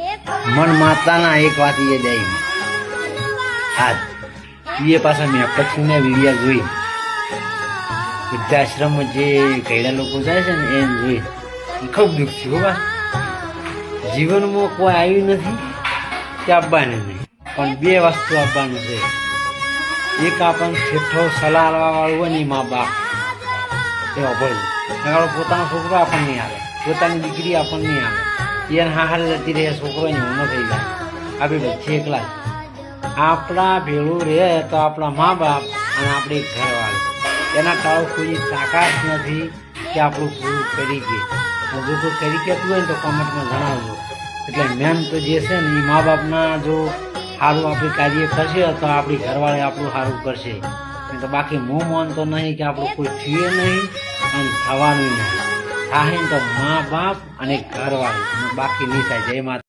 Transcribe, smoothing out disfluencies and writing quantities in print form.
મન માતાના એક વાત એ જાય આજ એ પાછા મેં પછીને વિડીયા જોઈ વૃદ્ધાશ્રમમાં જે ઘેડા લોકો જાય છે ને એ જોઈ ખૂબ દુઃખ થયું બા જીવનમાં કોઈ આવ્યું નથી કે આપવાનું નહીં પણ બે વસ્તુ આપવાનું છે એક આપણને ઠેઠો સલાહ વાળું હોય ને મા બાપ એ અભળવું નગાડો પોતાનો છોકરો આપણને નહીં આવે પોતાની દીકરી આપણને નહીં આવે એને હારે જતી રહે છોકરો એની ઊંઘો થઈ જાય આપણે બચ્ચે એકલા આપણા ભેળું રહે તો આપણા મા બાપ અને આપણી ઘરવાળી એના ટાળો કોઈ તાકાત નથી કે આપણું પૂરું કરી દે જો કોઈ કરી કહેતું હોય ને તો કોમેન્ટમાં જણાવજો એટલે મેન તો જે છે ને એ મા બાપના જો સારું આપણે કાર્ય કરશે તો આપણી ઘરવાળી આપણું સારું કરશે તો બાકી હું માનતો નહીં કે આપણું કોઈ થયું નહીં અને થવાનું નહીં થાય તો મા બાપ અને ઘરવાળી બાકી નહીં થાય. જય માતા.